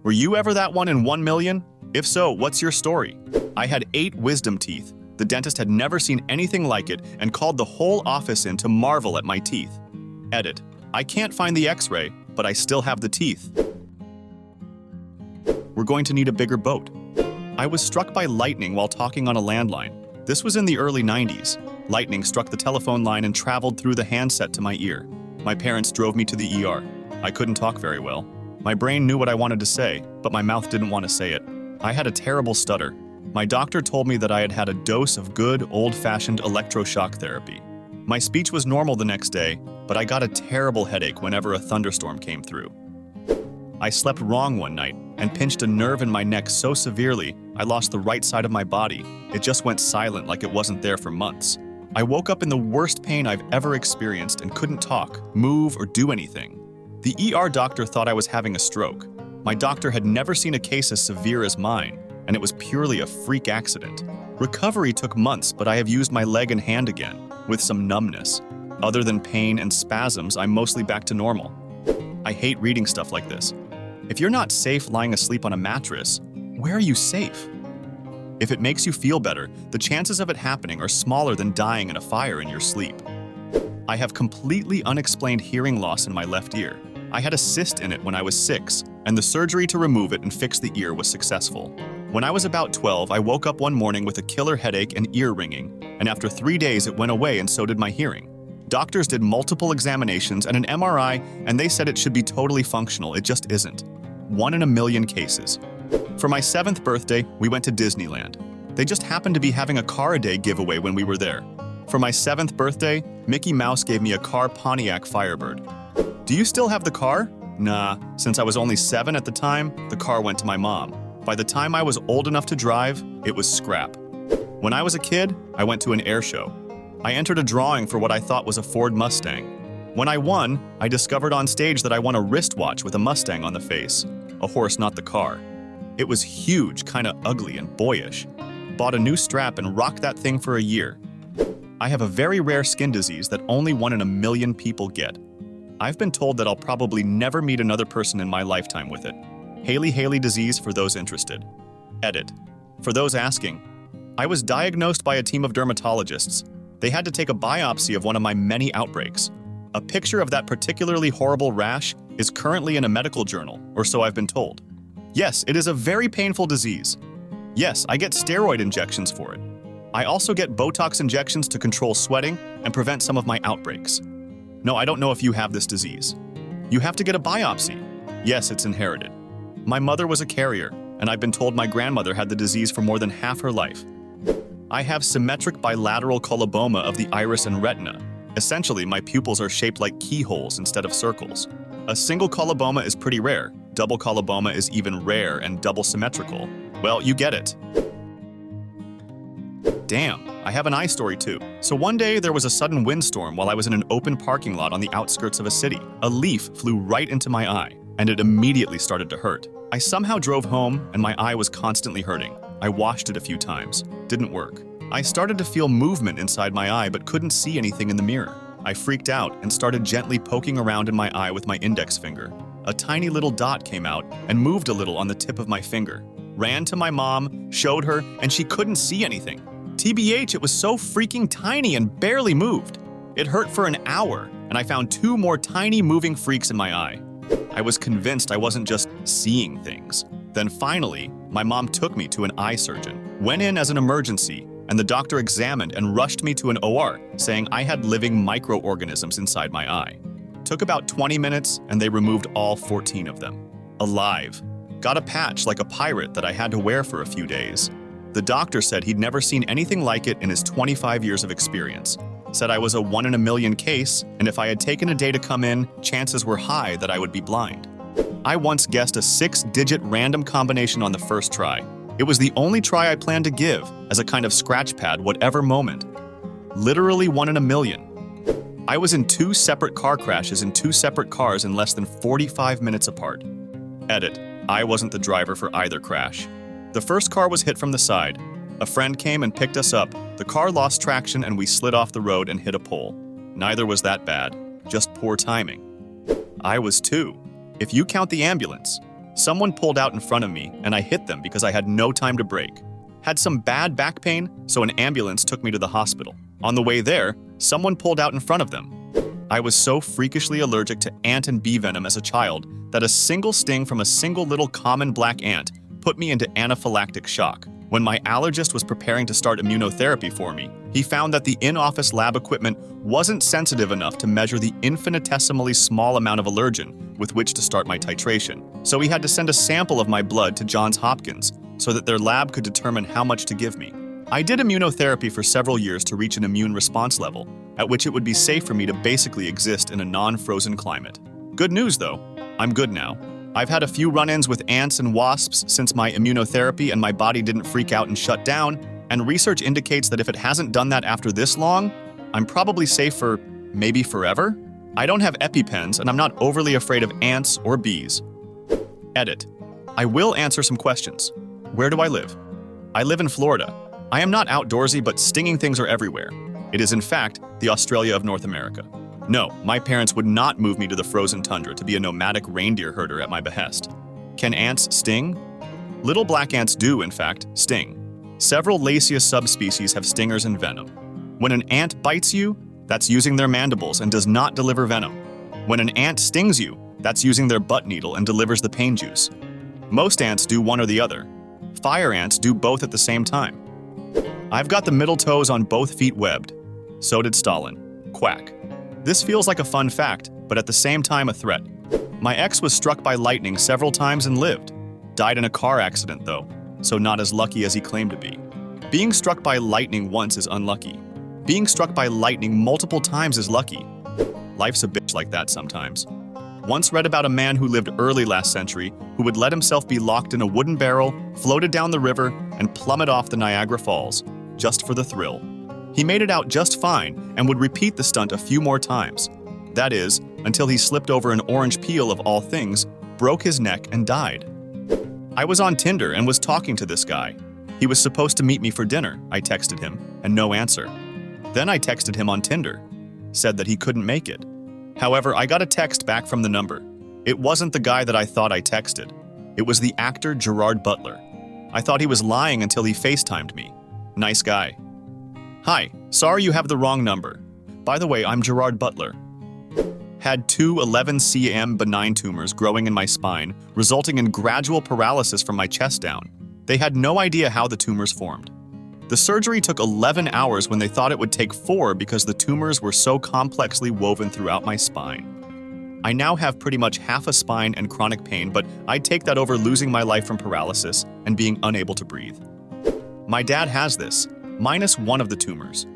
Were you ever that one in 1 million? If so, what's your story? I had 8 wisdom teeth. The dentist had never seen anything like it and called the whole office in to marvel at my teeth. Edit. I can't find the x-ray, but I still have the teeth. We're going to need a bigger boat. I was struck by lightning while talking on a landline. This was in the early 90s. Lightning struck the telephone line and traveled through the handset to my ear. My parents drove me to the ER. I couldn't talk very well. My brain knew what I wanted to say, but my mouth didn't want to say it. I had a terrible stutter. My doctor told me that I had had a dose of good, old-fashioned electroshock therapy. My speech was normal the next day, but I got a terrible headache whenever a thunderstorm came through. I slept wrong one night and pinched a nerve in my neck so severely I lost the right side of my body. It just went silent like it wasn't there for months. I woke up in the worst pain I've ever experienced and couldn't talk, move, or do anything. The ER doctor thought I was having a stroke. My doctor had never seen a case as severe as mine, and it was purely a freak accident. Recovery took months, but I have used my leg and hand again, with some numbness. Other than pain and spasms, I'm mostly back to normal. I hate reading stuff like this. If you're not safe lying asleep on a mattress, where are you safe? If it makes you feel better, the chances of it happening are smaller than dying in a fire in your sleep. I have completely unexplained hearing loss in my left ear. I had a cyst in it when I was 6, and the surgery to remove it and fix the ear was successful. When I was about 12, I woke up one morning with a killer headache and ear ringing, and after 3 days it went away and so did my hearing. Doctors did multiple examinations and an MRI, and they said it should be totally functional. It just isn't. 1 in a million cases. For my 7th birthday, we went to Disneyland. They just happened to be having a car a day giveaway when we were there. For my 7th birthday, Mickey Mouse gave me a car Pontiac Firebird. Do you still have the car? Nah, since I was only 7 at the time, the car went to my mom. By the time I was old enough to drive, it was scrap. When I was a kid, I went to an air show. I entered a drawing for what I thought was a Ford Mustang. When I won, I discovered on stage that I won a wristwatch with a Mustang on the face. A horse, not the car. It was huge, kinda ugly and boyish. Bought a new strap and rocked that thing for a year. I have a very rare skin disease that only 1 in a million people get. I've been told that I'll probably never meet another person in my lifetime with it. Haley disease for those interested. Edit. For those asking, I was diagnosed by a team of dermatologists. They had to take a biopsy of one of my many outbreaks. A picture of that particularly horrible rash is currently in a medical journal, or so I've been told. Yes, it is a very painful disease. Yes, I get steroid injections for it. I also get Botox injections to control sweating and prevent some of my outbreaks. No, I don't know if you have this disease. You have to get a biopsy. Yes, it's inherited. My mother was a carrier, and I've been told my grandmother had the disease for more than half her life. I have symmetric bilateral coloboma of the iris and retina. Essentially, my pupils are shaped like keyholes instead of circles. A single coloboma is pretty rare. Double coloboma is even rare and double symmetrical. Well, you get it. Damn, I have an eye story too. So one day there was a sudden windstorm while I was in an open parking lot on the outskirts of a city. A leaf flew right into my eye, and it immediately started to hurt. I somehow drove home, and my eye was constantly hurting. I washed it a few times. Didn't work. I started to feel movement inside my eye but couldn't see anything in the mirror. I freaked out and started gently poking around in my eye with my index finger. A tiny little dot came out and moved a little on the tip of my finger. Ran to my mom, showed her, and she couldn't see anything. TBH, it was so freaking tiny and barely moved. It hurt for an hour, and I found 2 more tiny moving freaks in my eye. I was convinced I wasn't just seeing things. Then finally, my mom took me to an eye surgeon. Went in as an emergency, and the doctor examined and rushed me to an OR, saying I had living microorganisms inside my eye. Took about 20 minutes, and they removed all 14 of them. Alive. Got a patch like a pirate that I had to wear for a few days. The doctor said he'd never seen anything like it in his 25 years of experience. Said I was a 1 in a million case, and if I had taken a day to come in, chances were high that I would be blind. I once guessed a 6-digit random combination on the first try. It was the only try I planned to give, as a kind of scratch pad whatever moment. Literally 1 in a million. I was in 2 separate car crashes in 2 separate cars in less than 45 minutes apart. Edit. I wasn't the driver for either crash. The first car was hit from the side. A friend came and picked us up. The car lost traction and we slid off the road and hit a pole. Neither was that bad, just poor timing. I was 2. If you count the ambulance. Someone pulled out in front of me, and I hit them because I had no time to brake. Had some bad back pain, so an ambulance took me to the hospital. On the way there, someone pulled out in front of them. I was so freakishly allergic to ant and bee venom as a child that a single sting from a single little common black ant put me into anaphylactic shock. When my allergist was preparing to start immunotherapy for me, he found that the in-office lab equipment wasn't sensitive enough to measure the infinitesimally small amount of allergen with which to start my titration. So he had to send a sample of my blood to Johns Hopkins so that their lab could determine how much to give me. I did immunotherapy for several years to reach an immune response level, at which it would be safe for me to basically exist in a non-frozen climate. Good news though, I'm good now. I've had a few run-ins with ants and wasps since my immunotherapy and my body didn't freak out and shut down, and research indicates that if it hasn't done that after this long, I'm probably safe for maybe forever? I don't have EpiPens and I'm not overly afraid of ants or bees. Edit. I will answer some questions. Where do I live? I live in Florida. I am not outdoorsy, but stinging things are everywhere. It is in fact the Australia of North America. No, my parents would not move me to the frozen tundra to be a nomadic reindeer herder at my behest. Can ants sting? Little black ants do, in fact, sting. Several Lasius subspecies have stingers and venom. When an ant bites you, that's using their mandibles and does not deliver venom. When an ant stings you, that's using their butt needle and delivers the pain juice. Most ants do one or the other. Fire ants do both at the same time. I've got the middle toes on both feet webbed. So did Stalin. Quack. This feels like a fun fact, but at the same time a threat. My ex was struck by lightning several times and lived. Died in a car accident though, so not as lucky as he claimed to be. Being struck by lightning once is unlucky. Being struck by lightning multiple times is lucky. Life's a bitch like that sometimes. Once read about a man who lived early last century who would let himself be locked in a wooden barrel, floated down the river, and plummet off the Niagara Falls, just for the thrill. He made it out just fine and would repeat the stunt a few more times. That is, until he slipped over an orange peel of all things, broke his neck, and died. I was on Tinder and was talking to this guy. He was supposed to meet me for dinner, I texted him, and no answer. Then I texted him on Tinder, said that he couldn't make it. However, I got a text back from the number. It wasn't the guy that I thought I texted. It was the actor Gerard Butler. I thought he was lying until he FaceTimed me. Nice guy. Hi, sorry you have the wrong number. By the way, I'm Gerard Butler. Had two 11 cm benign tumors growing in my spine, resulting in gradual paralysis from my chest down. They had no idea how the tumors formed. The surgery took 11 hours when they thought it would take 4 because the tumors were so complexly woven throughout my spine. I now have pretty much half a spine and chronic pain, but I'd take that over losing my life from paralysis and being unable to breathe. My dad has this, minus one of the tumors.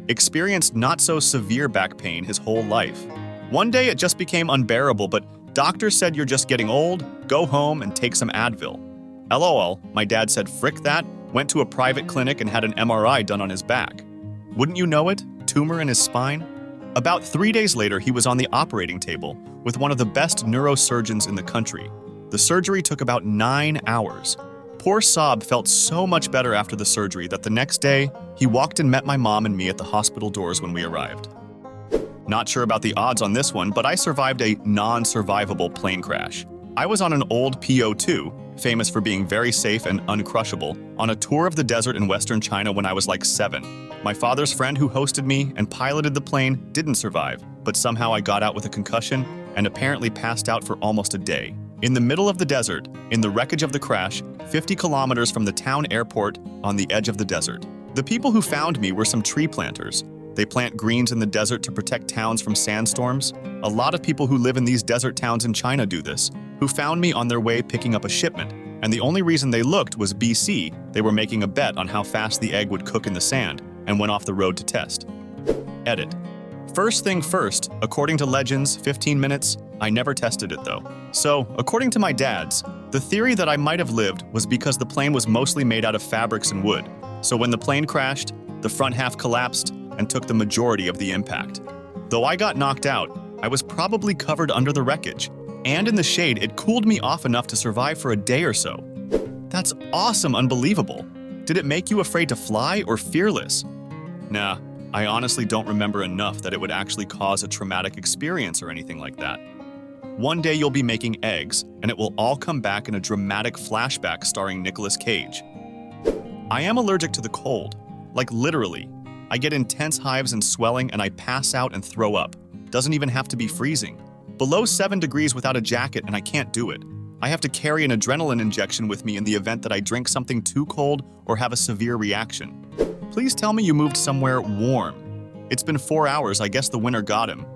Experienced not so severe back pain his whole life. One day it just became unbearable, but doctors said you're just getting old, go home and take some Advil. LOL, my dad said frick that, went to a private clinic and had an MRI done on his back. Wouldn't you know it? Tumor in his spine? About 3 days later, he was on the operating table with one of the best neurosurgeons in the country. The surgery took about 9 hours. Poor Saab felt so much better after the surgery that the next day, he walked and met my mom and me at the hospital doors when we arrived. Not sure about the odds on this one, but I survived a non-survivable plane crash. I was on an old PO2, famous for being very safe and uncrushable, on a tour of the desert in western China when I was like 7. My father's friend who hosted me and piloted the plane didn't survive, but somehow I got out with a concussion and apparently passed out for almost a day. In the middle of the desert, in the wreckage of the crash, 50 kilometers from the town airport on the edge of the desert. The people who found me were some tree planters. They plant greens in the desert to protect towns from sandstorms. A lot of people who live in these desert towns in China do this, who found me on their way picking up a shipment. And the only reason they looked was BC. They were making a bet on how fast the egg would cook in the sand and went off the road to test. Edit. First thing first, according to legends, 15 minutes, I never tested it though. So, according to my dad's, the theory that I might have lived was because the plane was mostly made out of fabrics and wood. So when the plane crashed, the front half collapsed and took the majority of the impact. Though I got knocked out, I was probably covered under the wreckage, and in the shade it cooled me off enough to survive for a day or so. That's awesome, unbelievable. Did it make you afraid to fly or fearless? Nah, I honestly don't remember enough that it would actually cause a traumatic experience or anything like that. One day you'll be making eggs, and it will all come back in a dramatic flashback starring Nicolas Cage. I am allergic to the cold. Like literally. I get intense hives and swelling and I pass out and throw up. Doesn't even have to be freezing. Below 7 degrees without a jacket and I can't do it. I have to carry an adrenaline injection with me in the event that I drink something too cold or have a severe reaction. Please tell me you moved somewhere warm. It's been 4 hours, I guess the winter got him.